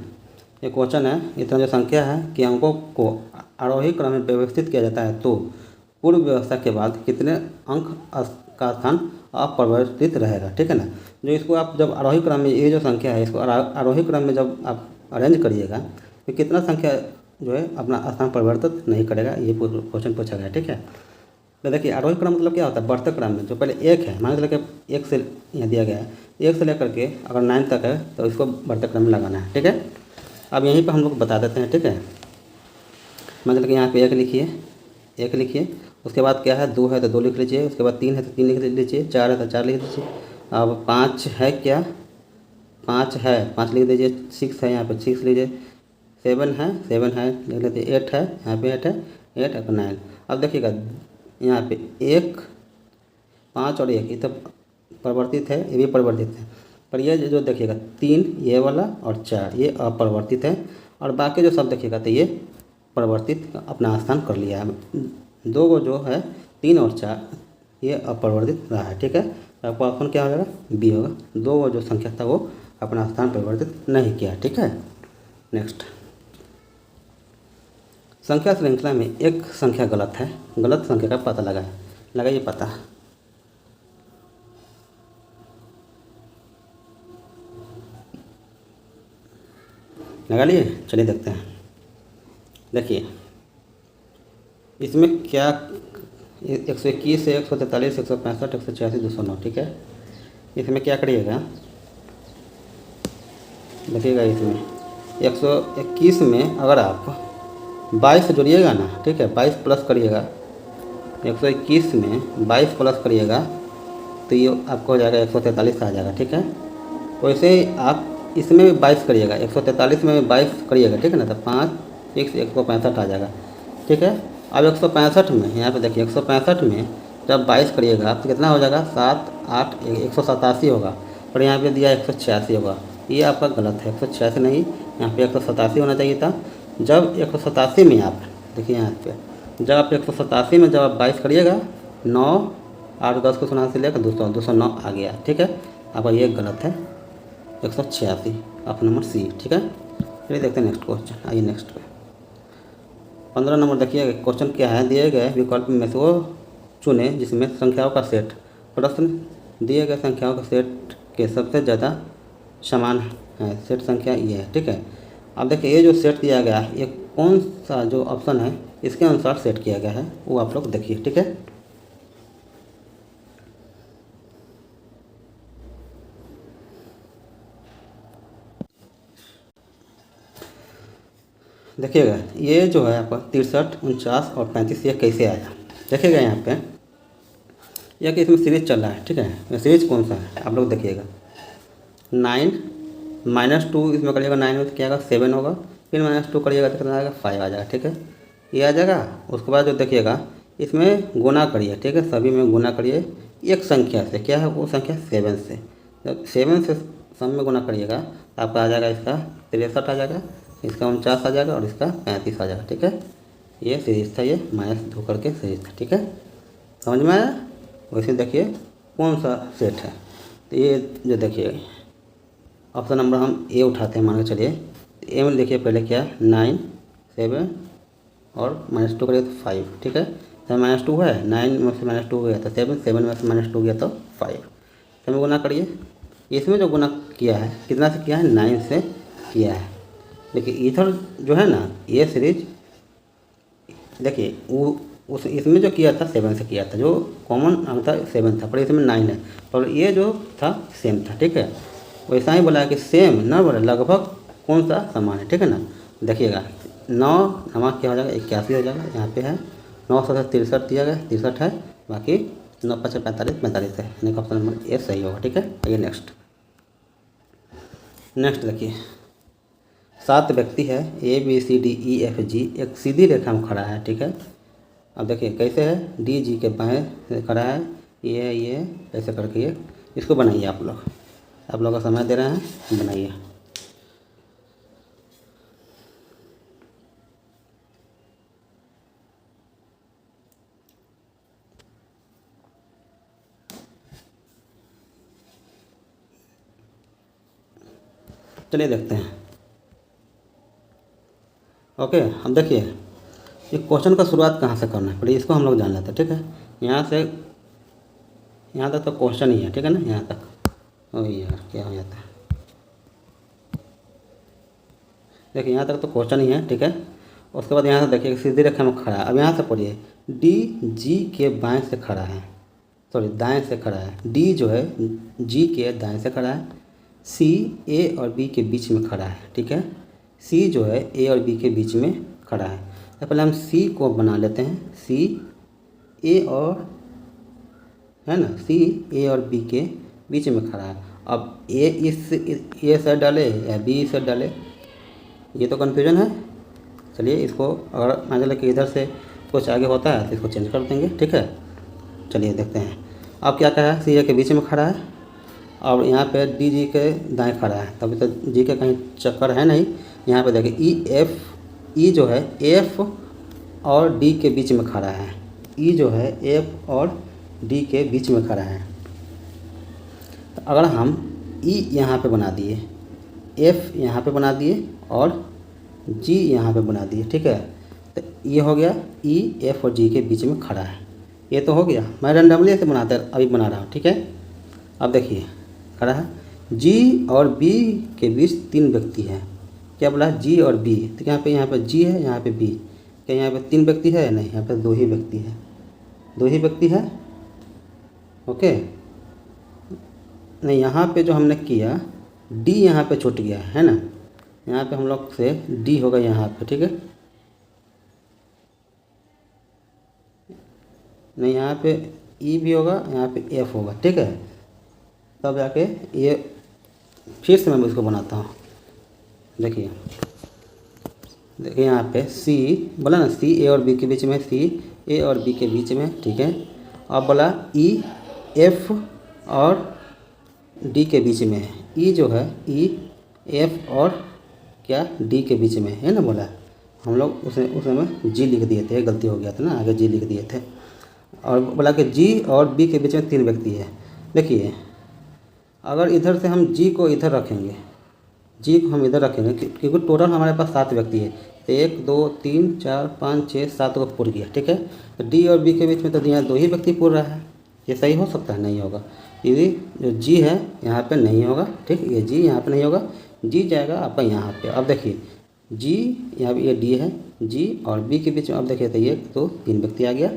ये क्वेश्चन है, इतना जो संख्या है कि अंकों को आरोही क्रम में व्यवस्थित किया जाता है तो पूर्व व्यवस्था के बाद कितने अंक का स्थान अपरिवर्तित रहेगा, ठीक है ना। जो इसको आप जब आरोही क्रम में, ये जो संख्या है इसको आरोही क्रम में जब आप अरेंज करिएगा तो कितना संख्या जो है अपना स्थान परिवर्तित नहीं करेगा, ये क्वेश्चन पूछा गया, ठीक है। तो देखिए आरोही क्रम मतलब क्या होता है, बढ़ते क्रम में जो पहले एक है, मान के चलिए कि एक से यहाँ दिया गया है, एक से लेकर के अगर 9 तक है तो इसको बढ़ते क्रम में लगाना है। ठीक है, अब यहीं पर हम लोग बता देते हैं। ठीक है, मतलब कि यहाँ पे एक लिखिए, एक लिखिए, उसके बाद क्या है, 2 है तो 2 लिख लीजिए, उसके बाद 3 है तो 3 लिख लीजिए, 4 है तो 4 लिख लीजिए, अब 5 है क्या, 5 है 5 लिख दीजिए, 6 है यहाँ पे 6 लीजिए, 7 है 7 है लिख लीजिए, 8 है यहाँ पे 8 है, 8 और 9। अब देखिएगा यहाँ पे 1 5 और 1 ये तो परिवर्तित है, ये भी परिवर्तित है, पर ये जो देखिएगा 3 ये वाला और 4 ये अपरिवर्तित है, और बाकी जो सब देखिएगा तो ये परिवर्तित अपना स्थान कर लिया है। 2 को जो है 3 और 4 ये अपरिवर्तित रहा है। ठीक है, तो आपका ऑप्शन क्या हो जाएगा, बी होगा। 2 को जो संख्या था वो अपना स्थान परिवर्तित नहीं किया। ठीक है, नेक्स्ट, संख्या श्रृंखला में एक संख्या गलत है, गलत संख्या का पता लगाइए पता। लगा लिए, चलिए देखते हैं। देखिए इसमें क्या 121 है, 143, 165, 186, 209। ठीक है, इसमें क्या करिएगा, देखिएगा इसमें 121 में अगर आप 22 से जोड़िएगा ना, ठीक है, 22 प्लस करिएगा, 121 में 22 प्लस करिएगा तो ये आपको हो जाएगा 143 आ जाएगा। ठीक है, वैसे ही आप इसमें भी 22 करिएगा, 143 में भी 22 करिएगा, ठीक है ना, तो 5 165 आ जाएगा। ठीक है, अब 165 में यहाँ पे देखिए 165 में जब 22 करिएगा तो कितना हो जाएगा, 7 8 187 होगा, और यहाँ पे दिया 186 होगा। ये आपका गलत है, 186 नहीं, यहाँ पे 187 होना चाहिए था। जब 187 में आप देखिए यहाँ पे जब आप 187 में जब आप 22 करिएगा, 9 8 10 को सुना से लेकर 209 आ गया। ठीक है, आपका ये गलत है, 186 ऑप्शन नंबर सी। ठीक है, चलिए देखते हैं नेक्स्ट क्वेश्चन। आइए नेक्स्ट पे 15 नंबर देखिए, क्वेश्चन क्या है, दिए गए विकल्प में से वो चुने जिसमें संख्याओं का सेट, प्रश्न दिए गए संख्याओं के सेट के सबसे ज़्यादा समान है, सेट संख्या ये है। ठीक है, अब देखिए ये जो सेट दिया गया है ये कौन सा जो ऑप्शन है इसके अनुसार सेट किया गया है वो आप लोग देखिए। ठीक है, देखिएगा ये जो है आपका 63 49 और 35 ये कैसे आया, देखिएगा यहाँ पे यह कि इसमें सीरीज चल रहा है। ठीक है, ये सीरीज कौन सा है आप लोग देखिएगा, 9 -2 इसमें करिएगा, 9 में तो क्या आएगा 7 होगा, फिर -2 करिएगा तो कितना आएगा 5 आ जाएगा। ठीक है, ये आ जाएगा। उसके बाद जो देखिएगा इसमें गुना करिए, ठीक है, सभी में गुना करिए एक संख्या से, क्या है वो संख्या 7 से, जब 7 से सब में गुना करिएगा तो आपका आ जाएगा इसका 63 आ जाएगा, इसका 49 आ जाएगा और इसका 35 आ जाएगा। ठीक है, ये सीरीज था, ये -2 करके सीरीज था। ठीक है, समझ में आया। वैसे देखिए कौन सा सेट है, तो ये जो देखिए ऑप्शन नंबर हम ए उठाते हैं, मान के चलिए ए में देखिए पहले क्या 9 7 और -2 करिए तो 5। ठीक है, तो -2 है, 9 में से -2 गया तो 7, 7 में से -2 गया तो 5, तो गुना करिए। इसमें जो गुना किया है कितना से किया है, 9 से किया है। देखिए इधर जो है ना ये सीरीज देखिए वो उस इसमें जो किया था 7 से किया था, जो कॉमन अंक था 7 था, पर इसमें 9 है, पर ये जो था सेम था। ठीक है, वैसा ही बोला है कि सेम ना बोले लगभग कौन सा समान है। ठीक है ना, देखिएगा 9 नमक क्या हो जाएगा 81 हो जाएगा, यहाँ पे है 9 से 63 दिया गया 63 है, बाकी 9 5 45 45 है, यानी ऑप्शन नंबर ए सही होगा। ठीक है, आइए नेक्स्ट देखिए 7 व्यक्ति है ABCDEFG एक सीधी रेखा में खड़ा है। ठीक है, अब देखिए कैसे है, DG के बाएं से खड़ा है, ये ऐसे करके ये इसको बनाइए आप लोग का समय दे रहे हैं, बनाइए। चलिए देखते हैं। ओके, अब देखिए ये क्वेश्चन का शुरुआत कहाँ से करना है, पहले इसको हम लोग जान लेते हैं। ठीक है, यहाँ से यहाँ तक तो क्वेश्चन ही है। ठीक है ना, यहाँ तक ओ यार क्या हो जाता है, देखिए यहाँ तक तो क्वेश्चन ही है। ठीक है, उसके बाद यहाँ से देखिए सीधी रेखा में खड़ा है। अब यहाँ से पढ़िए डी जी के बाएं से खड़ा है, सॉरी दाएं से खड़ा है। डी जो है जी के दाएं से खड़ा है। सी ए और बी के बीच में खड़ा है, ठीक है। सी जो है ए और बी के बीच में खड़ा है। तो पहले हम सी को बना लेते हैं। सी ए और, है ना, सी ए और बी के बीच में खड़ा है। अब ए इस ए साइड डाले या बी इस साइड डाले, ये तो कन्फ्यूजन है। चलिए इसको, अगर मान चले कि इधर से कुछ आगे होता है तो इसको चेंज कर देंगे, ठीक है। चलिए देखते हैं। अब क्या कहा है, सी ए के बीच में खड़ा है और यहाँ पे डी जी के दाएं खड़ा है। तभी तो जी के कहीं चक्कर है नहीं। यहाँ पे देखिए ई एफ, ई जो है एफ और डी के बीच में खड़ा है। ई जो है एफ और डी के बीच में खड़ा है। तो अगर हम ई यहाँ पे बना दिए, एफ यहाँ पे बना दिए और जी यहाँ पे बना दिए, ठीक है। तो ये हो गया ई एफ और जी के बीच में खड़ा है। ये तो हो गया। मैं रैंडमली ऐसे अभी बना रहा हूँ, ठीक है। अब देखिए खड़ा है, जी और बी के बीच 3 व्यक्ति हैं। क्या बोला है, जी और बी। तो यहाँ पे जी है, यहाँ पे बी। क्या यहाँ पे 3 व्यक्ति है? नहीं, यहाँ पे 2 ही व्यक्ति है। 2 ही व्यक्ति है, ओके। नहीं, यहाँ पे जो हमने किया डी यहाँ पे छूट गया है ना। यहाँ पे हम लोग से डी होगा यहाँ पे, ठीक है। नहीं, यहाँ पे ई भी होगा, यहाँ पे एफ होगा, ठीक है। तब जाके ये फिर से मैं इसको बनाता हूँ। देखिए यहाँ पे सी बोला ना, सी ए और बी के बीच में, सी ए और बी के बीच में, ठीक है। अब बोला ई एफ और डी के बीच में है। ई जो है ई एफ और क्या डी के बीच में है ना। बोला हम लोग उस समय जी लिख दिए थे, गलती हो गया था ना, आगे जी लिख दिए थे। और बोला कि जी और बी के बीच में 3 व्यक्ति है। देखिए अगर इधर से हम जी को इधर रखेंगे, जी को हम इधर रखेंगे क्योंकि टोटल हमारे पास 7 व्यक्ति है। तो 1 2 3 4 5 6 7 को पूर गया, ठीक है। तो डी और बी के बीच में तो यहाँ 2 ही व्यक्ति पूर रहा है। ये सही हो सकता है? नहीं होगा। यदि जो जी है यहाँ पे नहीं होगा, ठीक। ये जी यहाँ पे नहीं होगा, जी जाएगा आपका यहाँ पे। अब देखिए जी यहाँ पे, ये डी है, जी और बी के बीच में। अब देखिए तो 1 2 3 व्यक्ति आ गया।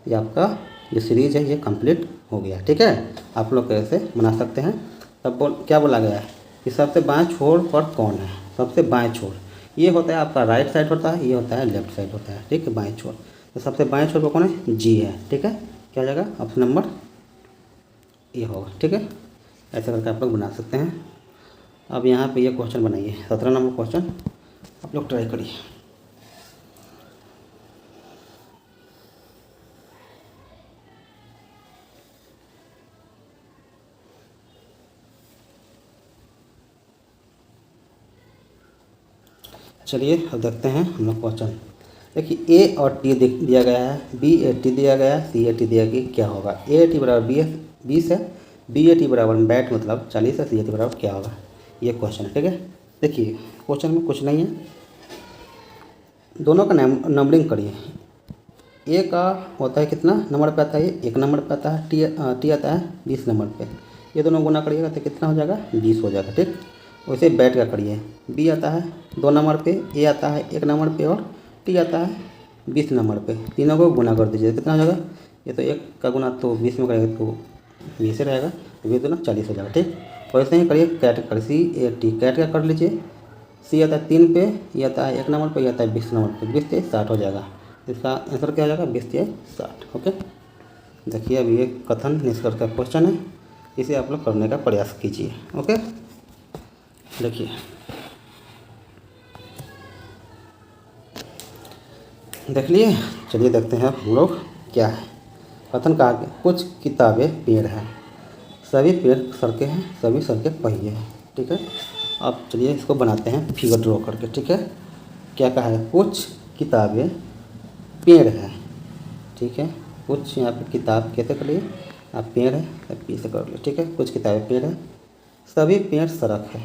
ये आपका जो सीरीज है ये कंप्लीट हो गया, ठीक है। आप लोग कैसे बना सकते हैं। तब क्या बोला गया है कि सबसे बाएं छोर पर कौन है। सबसे बाएं छोर ये होता है आपका राइट साइड होता है, ये होता है लेफ्ट साइड होता है, ठीक है। बाएं छोर, तो सबसे बाएं छोर पर कौन है, जी है, ठीक है। क्या जाएगा ऑप्शन नंबर ये होगा, ठीक है। ऐसे करके आप लोग बना सकते हैं। अब यहाँ पे ये क्वेश्चन बनाइए, 17 नंबर क्वेश्चन आप लोग ट्राई करिए। चलिए अब देखते हैं हम लोग क्वेश्चन। देखिए ए और टी दिया गया है, बी ए टी दिया गया है, सी ए टी दिया गया। क्या होगा, ए टी बराबर 20 है, बी ए टी बराबर बैट मतलब 40 है, सी ए टी बराबर क्या होगा, ये क्वेश्चन है, ठीक है। देखिए क्वेश्चन में कुछ नहीं है, दोनों का नंबरिंग करिए। ए का होता है कितना नंबर पे आता है, ये 1 नंबर पे आता है। टी आता है 20 नंबर पे। ये दोनों गुना करिएगा तो कितना हो जाएगा, 20 हो जाएगा, ठीक। वैसे बैट का करिए, बी आता है 2 नंबर पे, ए आता है 1 नंबर पे और टी आता है 20 नंबर पे। तीनों को गुना कर दीजिए, कितना हो जाएगा। ये तो 1 का गुना तो 20 में करेगा तो 20 ही रहेगा, तो 20 दूना 40 हो जाएगा, ठीक। वैसे ही करिए कैट कर, सी ए टी कैट का कर लीजिए। सी आता है 3 पे, ये आता है 1 नंबर पे, ये आता है 20 नंबर पे। 20 से 60 हो जाएगा, इसका आंसर क्या हो जाएगा, 20 से 60, ओके। देखिए अब ये कथन निष्कर्ष का क्वेश्चन है, इसे आप लोग करने का प्रयास कीजिए, ओके। देखिए देख लिए। चलिए देखते हैं हम लोग क्या है। कथन का आगे, कुछ किताबें पेड़ हैं, सभी पेड़ सड़कें हैं, सभी सड़कें पहिए हैं, ठीक है। अब चलिए इसको बनाते हैं फिगर ड्रॉ करके, ठीक है। क्या कहा है, कुछ किताबें पेड़ हैं, ठीक है। कुछ यहाँ पे किताब कैसे कर लिए आप, पेड़ है तब पी से कर लिए, ठीक है। कुछ किताबें पेड़ है, सभी पेड़ सड़क है,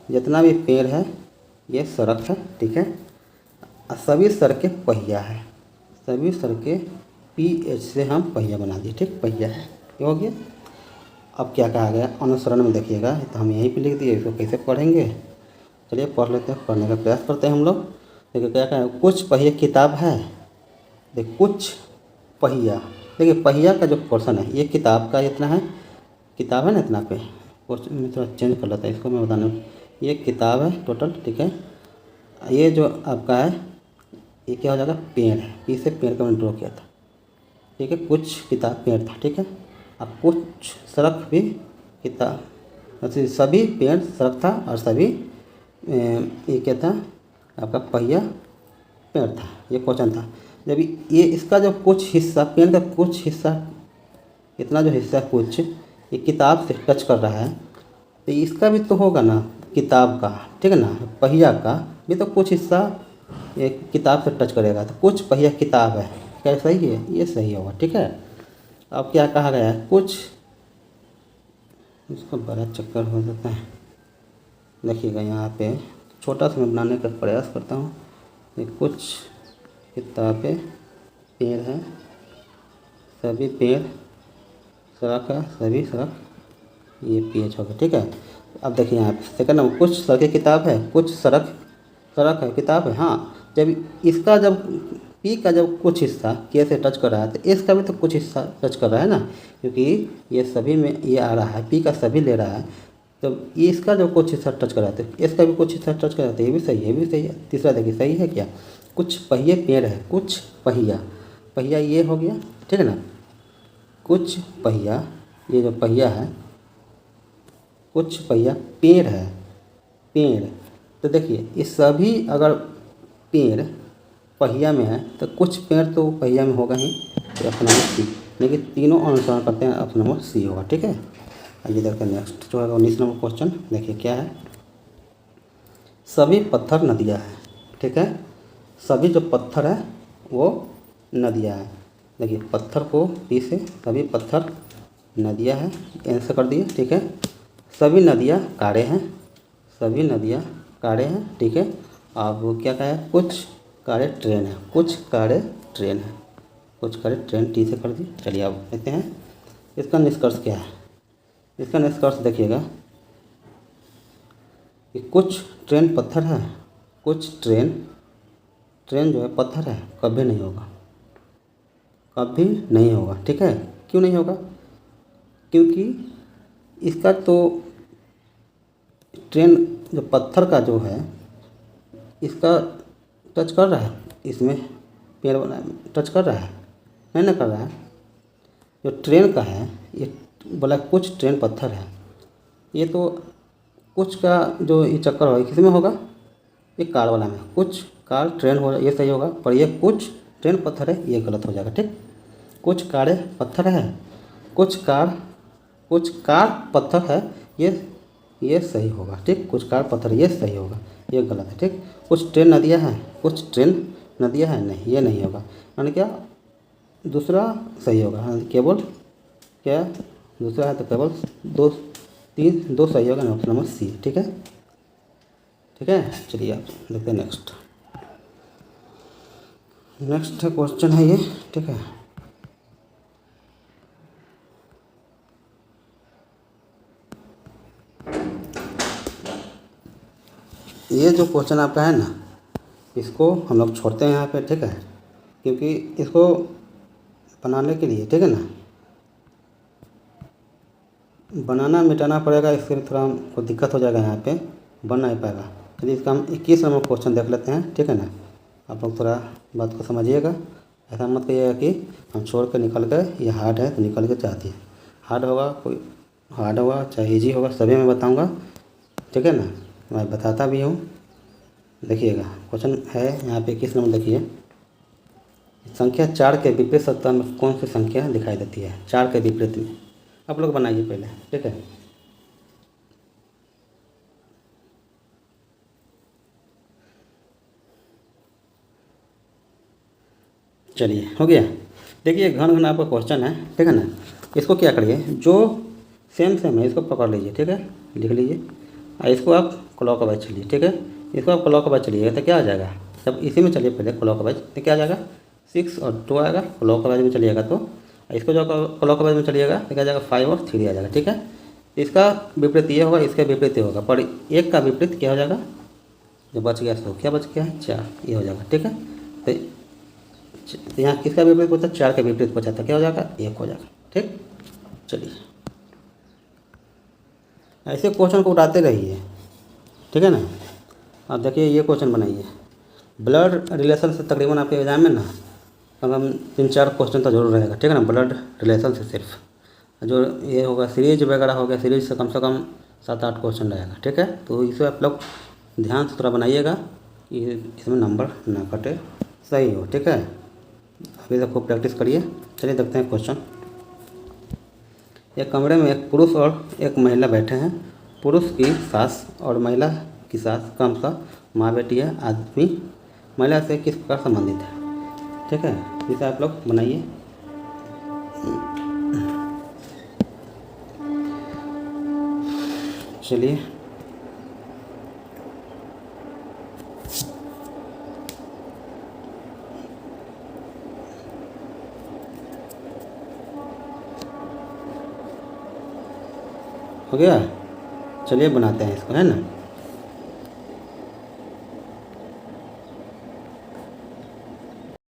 जितना भी पेड़ है ये सड़क है, ठीक है। सभी सड़कें पहिया है, सभी सड़कें PH से हम पहिया बना दिए, ठीक। पहिया है, ये हो गया। अब क्या कहा गया अनुसरण में, देखिएगा तो हम यहीं पे लिख दिए, इसको कैसे पढ़ेंगे। चलिए पढ़ लेते हैं, पढ़ने का प्रयास करते हैं हम लोग। देखिए क्या कहा, कुछ पहिए किताब है। देख कुछ पहिया। देखिए पहिया का जो पोर्शन है ये किताब का इतना है, किताब है ना इतना पे, पोर्शन में थोड़ा चेंज कर लेता है इसको मैं बताने, ये किताब है टोटल, ठीक है। ये जो आपका है ये क्या हो जाएगा, पेड़ है, पी से पेड़ का मैंने ड्रॉ किया था, ठीक है। कुछ किताब पेड़ था, ठीक है। अब कुछ सड़क भी किताब, अच्छा सभी पेड़ सड़क था और सभी ये क्या था आपका पहिया पेड़ था, ये क्वेश्चन था। जब ये इसका जो कुछ हिस्सा पेड़ का कुछ हिस्सा, इतना जो हिस्सा कुछ ये किताब से टच कर रहा है, तो इसका भी तो होगा ना किताब का, ठीक है ना। पहिया का भी तो कुछ हिस्सा ये किताब से टच करेगा, तो कुछ पहिया किताब है, क्या सही है, ये सही होगा, ठीक है। अब क्या कहा गया है, कुछ, इसको बड़ा चक्कर हो जाता है, देखिएगा यहाँ पे छोटा सा मैं बनाने का प्रयास करता हूँ। ये कुछ किताबें पेड़ है, सभी पेड़ सड़क है, सभी सड़क, ये पेज होगा, ठीक है। अब देखिए यहाँ पे सेकंड नंबर, कुछ सड़कें किताब है, कुछ सड़क है किताब है। हाँ, जब इसका जब पी का जब कुछ हिस्सा के से टच कर रहा है तो इसका भी तो कुछ हिस्सा टच कर रहा है ना, क्योंकि ये सभी में ये आ रहा है, पी का सभी ले रहा है, जब ये इसका जो कुछ हिस्सा टच कर रहा है तो इसका भी कुछ हिस्सा टच कर रहा है, ये भी सही है, ये भी सही है। तीसरा देखिए सही है क्या, कुछ पहिए पेड़ है, कुछ पहिया, पहिया ये हो गया, ठीक है ना। कुछ पहिया, ये जो पहिया है, कुछ पहिया पेड़ है, पेड़, तो देखिए ये सभी अगर पेड़ पहिया में है तो कुछ पेड़ तो पहिया में होगा ही, तो ऑप्शन नंबर सी, लेकिन तीनों अनुसरण करते हैं, ऑप्शन नंबर सी होगा, ठीक है। आइए देखते हैं नेक्स्ट जो है 19 नंबर क्वेश्चन, देखिए क्या है, सभी पत्थर नदियाँ हैं, ठीक है। सभी जो पत्थर है वो नदियाँ हैं, देखिए पत्थर को पी से सभी पत्थर नदियाँ हैं, आंसर कर दिए, ठीक है। सभी नदियाँ कारे हैं, सभी नदियाँ कारे हैं, ठीक है। अब क्या कहा है, कुछ कारे ट्रेन है, कुछ कारे ट्रेन है, कुछ कारे ट्रेन, टी से कर दी। चलिए अब देखते हैं इसका निष्कर्ष क्या है। इसका निष्कर्ष देखिएगा कि कुछ ट्रेन पत्थर है, कुछ ट्रेन जो है पत्थर है, कभी नहीं होगा, कभी नहीं होगा, ठीक है। क्यों नहीं होगा, क्योंकि इसका तो ट्रेन जो पत्थर का जो है इसका टच कर रहा है, इसमें पेड़ बना टच कर रहा है, नहीं ना कर रहा है। जो ट्रेन का है ये बोला कुछ ट्रेन पत्थर है, ये तो कुछ का जो ये चक्कर होगा किस में होगा, ये कार वाला में, कुछ कार ट्रेन हो, ये सही होगा, पर ये कुछ ट्रेन पत्थर है ये गलत हो जाएगा, ठीक। कुछ कारें पत्थर है, कुछ कार पत्थर है, ये सही होगा, ठीक। कुछ कार पत्थर ये सही होगा, ये गलत है, ठीक। कुछ ट्रेन नदियाँ हैं, कुछ ट्रेन नदियाँ हैं, नहीं ये नहीं होगा, यानी क्या दूसरा सही होगा, हाँ केवल क्या दूसरा है तो केवल दो सही होगा ना, ऑप्शन नंबर सी, ठीक है, ठीक है। चलिए आप देखते हैं नेक्स्ट क्वेश्चन है ये, ठीक है। ये जो क्वेश्चन आपका है ना, इसको हम लोग छोड़ते हैं यहाँ पे, ठीक है, क्योंकि इसको बनाने के लिए, ठीक है ना, बनाना मिटाना पड़ेगा, इसके लिए थोड़ा हमको दिक्कत हो जाएगा, यहाँ पे बन नहीं पाएगा। चलिए इसका हम 21 नंबर क्वेश्चन देख लेते हैं, ठीक है ना। आप लोग थोड़ा बात को समझिएगा, ऐसा मत कहिएगा कि हम छोड़ कर निकल गए, ये हार्ड है तो निकल के चाहती है, हार्ड होगा, कोई हार्ड होगा चाहे ईजी होगा, सभी मैं बताऊँगा, ठीक है ना, मैं बताता भी हूँ। देखिएगा क्वेश्चन है यहाँ पे 21 नंबर, देखिए संख्या 4 के विपरीत सत्ता में कौन सी संख्या दिखाई देती है, 4 के विपरीत में, आप लोग बनाइए पहले, ठीक है। चलिए हो गया, देखिए घन घन आपका क्वेश्चन है, ठीक है ना। इसको क्या करिए, जो सेम है इसको पकड़ लीजिए, ठीक है, लिख लीजिए, और इसको आप क्लॉक वाइज चलिए, ठीक है। इसको आप क्लॉक वाइज चलिएगा तो क्या आ जाएगा, जब इसी में चलिए पहले क्लॉक वाइज तो क्या आ जाएगा 6 और 2 आएगा, क्लॉक वाइज में चलिएगा तो इसको जो क्लॉक वाइज में चलिएगा तो क्या आ जाएगा 5 और 3 आ जाएगा, ठीक है। इसका विपरीत ये होगा, इसका विपरीत ये होगा, पर एक का विपरीत क्या हो जाएगा, जो बच गया सो क्या बच गया है 4, ये हो जाएगा, ठीक है। तो तो यहाँ किसका विपरीत पूछा, 4 का विपरीत पूछा था, क्या हो जाएगा 1 हो जाएगा। ठीक, चलिए ऐसे क्वेश्चन को उठाते रहिए, ठीक है ना। अब देखिए ये क्वेश्चन बनाइए, ब्लड रिलेशन से तकरीबन आपके एग्जाम में ना कम से कम 3-4 क्वेश्चन तो जरूर रहेगा, ठीक है ना, ब्लड रिलेशन से सिर्फ जो ये होगा सीरीज वगैरह हो गया, सीरीज से कम 7-8 क्वेश्चन रहेगा, ठीक है। तो इसे आप लोग ध्यान से थोड़ा बनाइएगा कि इसमें नंबर ना कटे, सही हो, ठीक है। अभी तक खूब प्रैक्टिस करिए। चलिए देखते हैं क्वेश्चन। एक कमरे में एक पुरुष और एक महिला बैठे हैं। पुरुष की सास और महिला की सास क्रमशः माँ बेटी है। आदमी महिला से किस प्रकार संबंधित है, ठीक है। इसे आप लोग बनाइए। चलिए हो गया, चलिए बनाते हैं इसको, है ना।